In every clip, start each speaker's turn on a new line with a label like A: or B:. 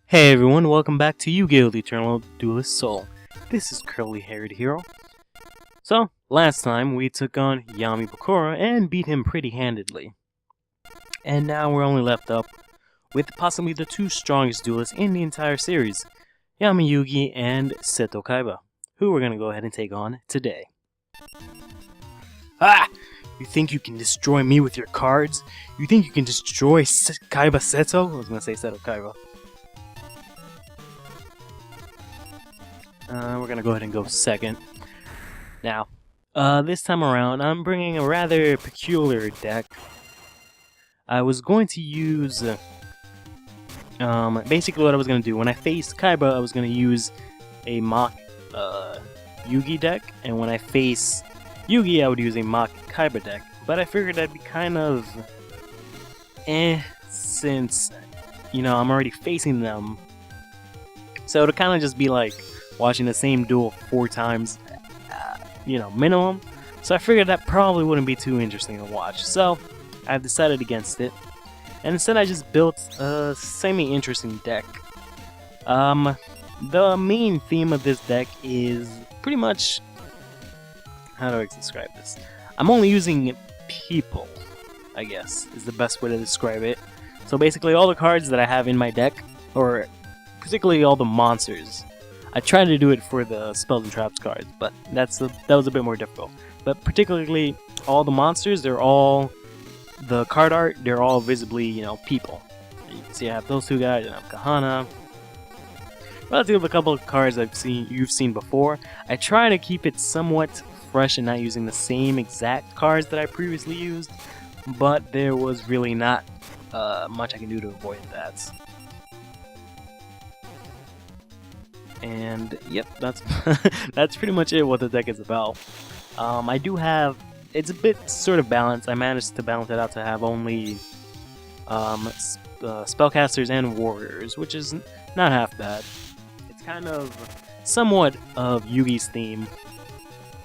A: Hey everyone, welcome back to Yu-Gi-Oh! The Eternal Duelist Soul. This is CurlyHairedHero. So, last time we took on Yami Bakura and beat him pretty handedly. And now we're only left up with possibly the two strongest duelists in the entire series, Yami Yugi and Seto Kaiba, who we're gonna go ahead and take on today. Ah! You think you can destroy me with your cards? You think you can destroy Kaiba Seto? I was gonna say Seto Kaiba. We're gonna go ahead and go second. Now, this time around, I'm bringing a rather peculiar deck. I was going to use, basically what I was gonna do, when I faced Kaiba, I was gonna use a mock, Yugi deck, and when I face Yugi, I would use a mock Kaiba deck. But I figured that'd be kind of, since, you know, I'm already facing them. So it'll kind of just be like watching the same duel 4 times, you know, minimum. So I figured that probably wouldn't be too interesting to watch. So I've decided against it. And instead I just built a semi-interesting deck. The main theme of this deck is pretty much... how do I describe this? I'm only using people, I guess, is the best way to describe it. So basically all the cards that I have in my deck, or particularly all the monsters. I tried to do it for the spells and traps cards, but that was a bit more difficult. But particularly all the monsters, they're all the card art. They're all visibly, you know, people. You can see I have those two guys. I have Kahana. Relatively a couple of cards you've seen before. I try to keep it somewhat fresh and not using the same exact cards that I previously used, but there was really not much I can do to avoid that. And yep, that's that's pretty much it. What the deck is about. I do have, it's a bit sort of balanced. I managed to balance it out to have only spellcasters and warriors, which is not half bad. It's kind of somewhat of Yugi's theme.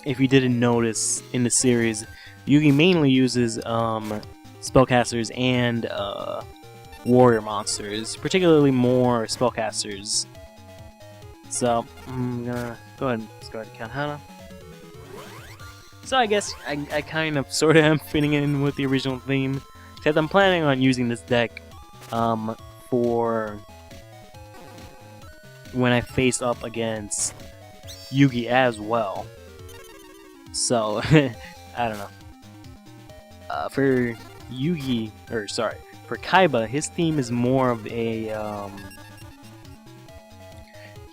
A: If you didn't notice in the series, Yugi mainly uses spellcasters and warrior monsters, particularly more spellcasters. So, I'm gonna go ahead and discard Kahana. So I guess I kind of sort of am fitting in with the original theme, except I'm planning on using this deck for when I face up against Yugi as well. So, I don't know. For Yugi, or sorry, for Kaiba, his theme is more of a,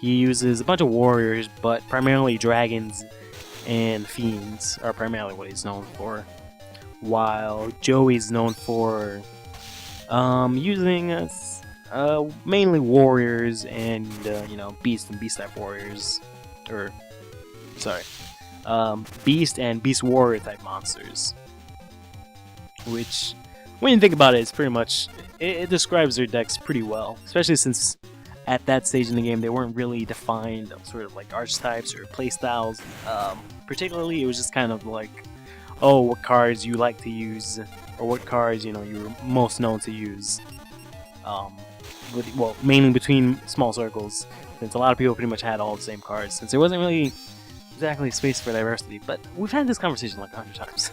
A: he uses a bunch of warriors, but primarily dragons and fiends are primarily what he's known for. While Joey's known for using mainly warriors and, you know, beast and beast-type warriors. Or, sorry. Beast and beast warrior type monsters. Which, when you think about it, it's pretty much, it describes their decks pretty well. Especially since at that stage in the game they weren't really defined sort of like archetypes or playstyles. Particularly it was just kind of like, oh, what cards you like to use, or what cards, you know, you're most known to use. Well, mainly between small circles, since a lot of people pretty much had all the same cards, since there wasn't really exactly space for diversity. But we've had this conversation like 100 times.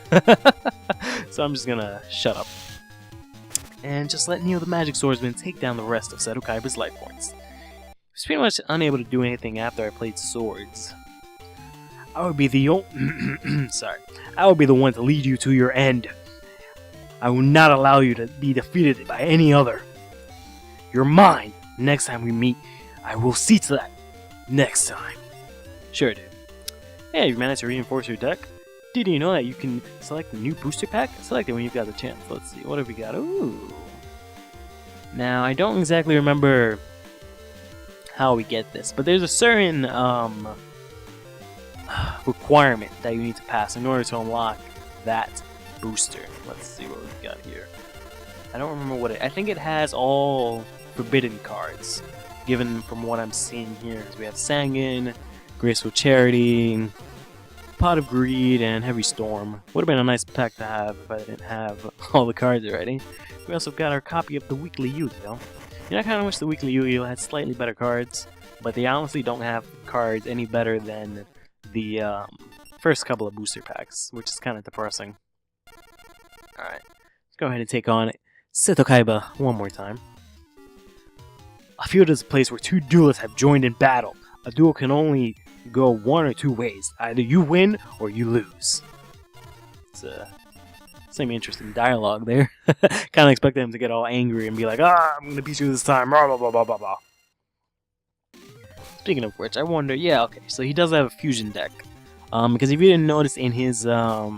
A: So I'm just gonna shut up and just let Neo the Magic Swordsman take down the rest of Seto Kaiba's life points. He was pretty much unable to do anything after I played swords. I would be the sorry. I would be the one to lead you to your end. I will not allow you to be defeated by any other. You're mine. Next time we meet, I will see to that. Next time. Sure, dude. Hey, you've managed to reinforce your deck. Did you know that you can select a new booster pack? Select it when you've got the chance. Let's see, what have we got? Ooh. Now, I don't exactly remember how we get this, but there's a certain requirement that you need to pass in order to unlock that booster. Let's see what we've got here. I don't remember what I think it has all forbidden cards, given from what I'm seeing here. We have Sanguine, Graceful Charity, Pot of Greed, and Heavy Storm. Would have been a nice pack to have if I didn't have all the cards already. We also got our copy of the Weekly Yu-Gi-Oh! You know, I kind of wish the weekly Yu-Gi-Oh had slightly better cards, but they honestly don't have cards any better than the first couple of booster packs, which is kind of depressing. Alright, let's go ahead and take on Seto Kaiba one more time. A field is a place where two duelists have joined in battle. A duel can only go one or two ways. Either you win or you lose. It's some interesting dialogue there. Kind of expected him to get all angry and be like, "Ah, I'm gonna beat you this time." Blah blah blah blah blah blah. Speaking of which, I wonder. Yeah, okay. So he does have a fusion deck. Because if you didn't notice in his I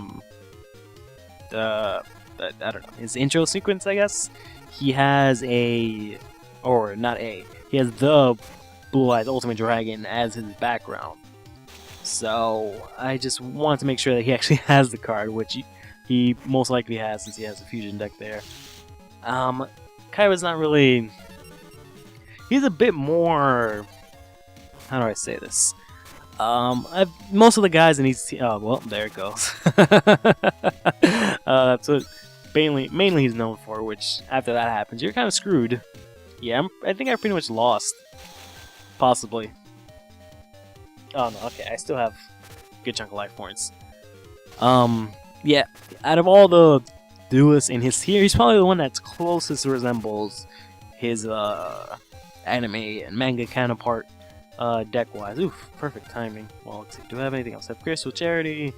A: don't know, his intro sequence, I guess he has he has the Blue Eyes Ultimate Dragon as his background. So I just want to make sure that he actually has the card, which he most likely has since he has a fusion deck there. Kaiba's not really... He's a bit more... How do I say this? Most of the guys in these... Oh, well, there it goes. That's what mainly he's known for, which after that happens, you're kind of screwed. Yeah, I think I pretty much lost. Possibly. Oh no, okay, I still have a good chunk of life points. Yeah, out of all the duelists in his tier, he's probably the one that's closest resembles his anime and manga counterpart deck-wise. Oof, perfect timing. Well, let's see, do I have anything else? I have Graceful Charity,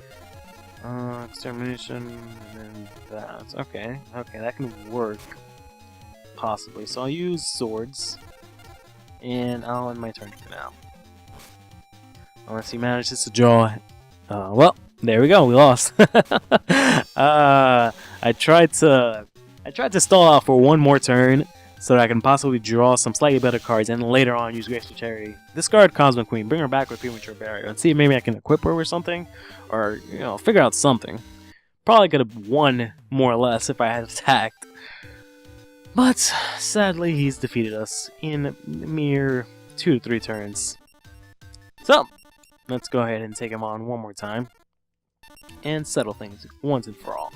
A: Extermination, and then that. Okay, that can work. Possibly. So I'll use swords. And I'll end my turn for now. Unless he manages to draw... well, there we go, we lost. I tried to stall out for one more turn so that I can possibly draw some slightly better cards and later on use Graceful Charity. Discard Cosmic Queen, bring her back with Premature Burial, and see if maybe I can equip her with something, or, you know, figure out something. Probably could have won more or less if I had attacked. But sadly, he's defeated us in mere 2 to 3 turns. So, let's go ahead and take him on one more time and settle things once and for all.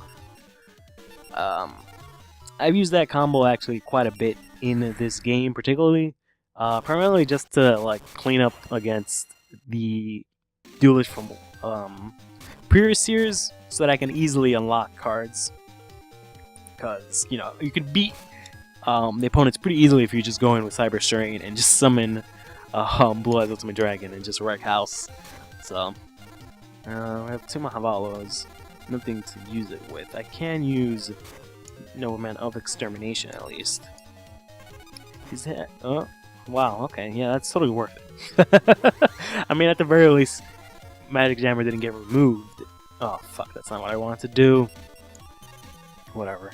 A: I've used that combo actually quite a bit in this game, particularly, primarily just to like clean up against the duelist from previous years, so that I can easily unlock cards. Because you know you can beat the opponents pretty easily if you just go in with Cyber Strain and just summon Blue Eyes Ultimate Dragon and just wreck house. So, I have 2 Mahavalos, nothing to use it with. I can use Nobleman of Extermination at least. Is that... Oh, wow, okay, yeah, that's totally worth it. I mean, at the very least, Magic Jammer didn't get removed. Oh, fuck, that's not what I wanted to do. Whatever.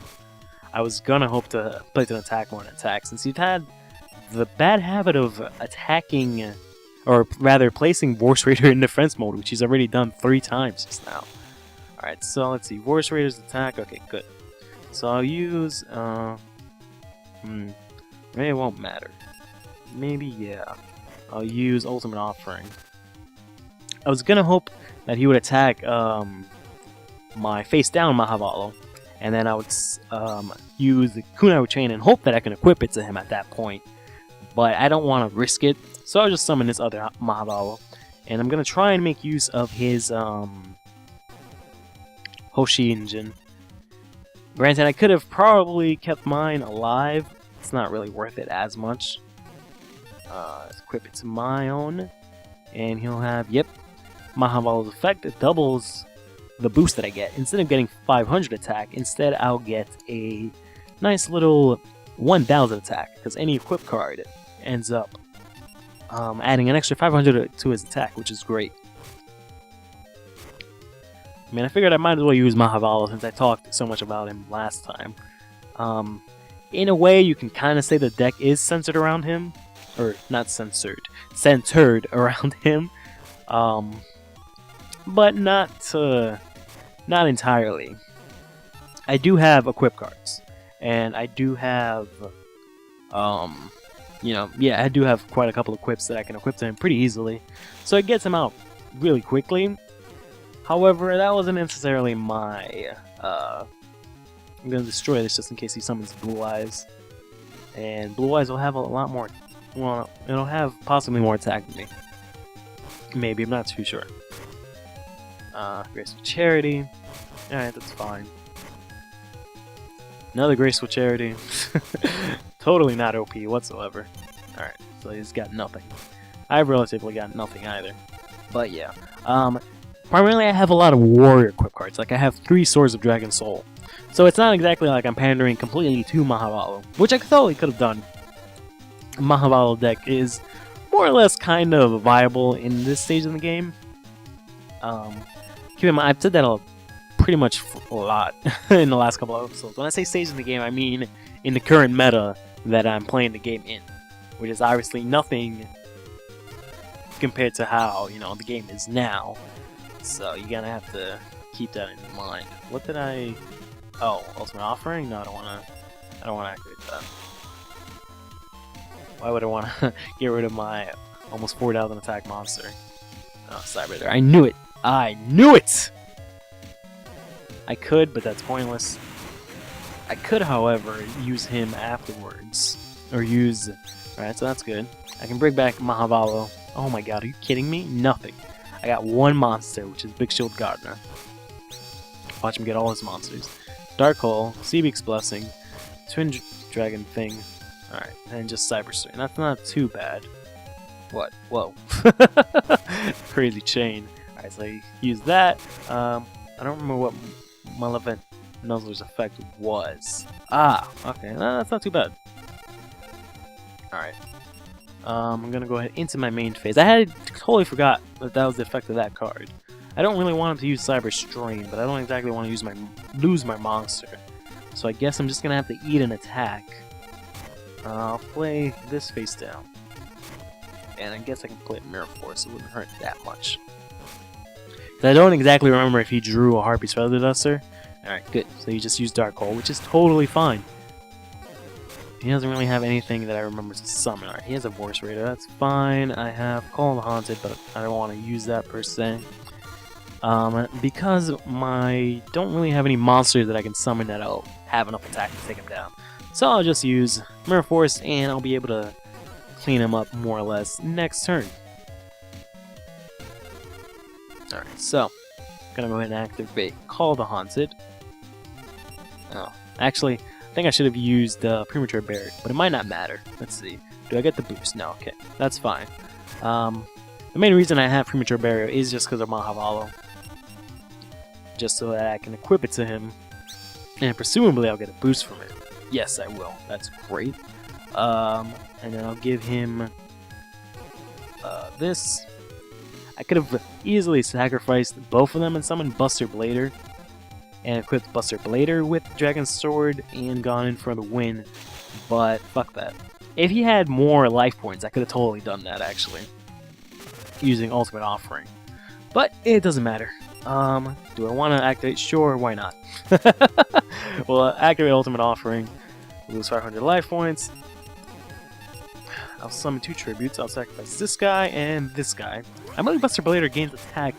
A: I was gonna hope to play to attack more than attack, since you've had the bad habit of attacking, or rather placing Vorse Raider in defense mode, which he's already done 3 times just now. Alright, so let's see, Vorse Raider's attack, okay, good. So I'll use, maybe it won't matter. Maybe, yeah. I'll use Ultimate Offering. I was gonna hope that he would attack, my face down Mahavalo, and then I would use the Kunai Chain and hope that I can equip it to him at that point. But I don't want to risk it, so I'll just summon this other Mahavalo. And I'm going to try and make use of his Hoshi engine. Granted, I could have probably kept mine alive. It's not really worth it as much. Let's equip it to my own. And he'll have, yep, Mahavalo's effect. It doubles the boost that I get. Instead of getting 500 attack, instead I'll get a nice little 1000 attack, because any equip card ends up adding an extra 500 to his attack, which is great. I mean, I figured I might as well use Mahavalo since I talked so much about him last time. In a way, you can kind of say the deck is centered around him, or not centered around him, but not entirely. I do have equip cards, and I do have, I do have quite a couple of equips that I can equip to him pretty easily, so it gets him out really quickly. However, that wasn't necessarily my, I'm gonna destroy this just in case he summons Blue Eyes, And Blue Eyes will have a lot more. Well, it'll have possibly more attack than me. Maybe, I'm not too sure. Graceful Charity. Alright, that's fine. Another Graceful Charity. Totally not OP whatsoever. Alright, so he's got nothing. I've relatively got nothing either. But yeah. Primarily I have a lot of warrior equip cards. Like I have 3 Swords of Dragon Soul. So it's not exactly like I'm pandering completely to Mahavalo, which I totally could have done. Mahavalo deck is more or less kind of viable in this stage of the game. Keep in mind, I've said that pretty much a lot in the last couple of episodes. When I say stage in the game, I mean in the current meta that I'm playing the game in, which is obviously nothing compared to how, you know, the game is now. So you're gonna have to keep that in mind. What did I... Oh, Ultimate Offering? No, I don't wanna activate that. Why would I wanna get rid of my almost 4,000 attack monster? Oh, Cyber. I knew it! I knew it! I could, but that's pointless. I could, however, use him afterwards. Or use... Alright, so that's good. I can bring back Mahavalo. Oh my god, are you kidding me? Nothing. I got 1 monster, which is Big Shield Gardna. Watch him get all his monsters. Dark Hole, Seabeak's Blessing, Twin Dragon thing. Alright, and just Cyber Strain. That's not too bad. What? Whoa. Crazy chain. Alright, so I use that. I don't remember what Malevolent Nuzzler's effect was. Ah, okay, that's not too bad. Alright. I'm gonna go ahead into my main phase. I had totally forgot that that was the effect of that card. I don't really want him to use Cyber Strain, but I don't exactly want to lose my monster. So I guess I'm just gonna have to eat an attack. I'll play this face down. And I guess I can play Mirror Force, it wouldn't hurt that much. So I don't exactly remember if he drew a Harpy's Feather Duster. Alright, good. So he just used Dark Hole, which is totally fine. He doesn't really have anything that I remember to summon. Alright, he has a Voice Raider, that's fine. I have Call of the Haunted, but I don't want to use that per se. Because I don't really have any monsters that I can summon that'll have enough attack to take him down. So I'll just use Mirror Force and I'll be able to clean him up more or less next turn. Alright, so gonna go ahead and activate Call of the Haunted. Oh, actually, I think I should have used Premature Burial, but it might not matter. Let's see. Do I get the boost? No, okay. That's fine. The main reason I have Premature Burial is just because of Mahavalo. Just so that I can equip it to him, and presumably I'll get a boost from it. Yes, I will. That's great. And then I'll give him this. I could have easily sacrificed both of them and summoned Buster Blader, and equipped Buster Blader with Dragon Sword and gone in for the win, but fuck that. If he had more life points, I could have totally done that, actually, using Ultimate Offering. But it doesn't matter. Do I want to activate? Sure, why not? Well, activate Ultimate Offering, lose 500 life points. I'll summon 2 tributes. I'll sacrifice this guy and this guy. I believe Buster Blader gains attack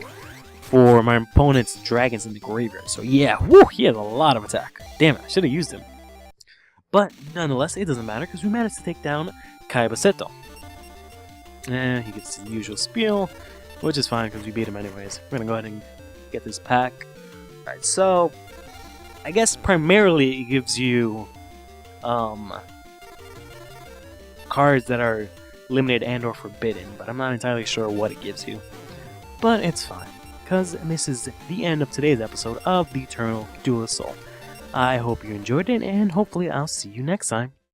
A: for my opponent's dragons in the graveyard. So yeah, woo, he has a lot of attack. Damn it, I should have used him. But nonetheless, it doesn't matter because we managed to take down Kaiba Seto. And he gets the usual spiel, which is fine because we beat him anyways. We're gonna go ahead and get this pack. Alright, so I guess primarily it gives you cards that are limited and or forbidden, but I'm not entirely sure what it gives you. But it's fine, because this is the end of today's episode of the Eternal Duelist Soul. I hope you enjoyed it, and hopefully I'll see you next time.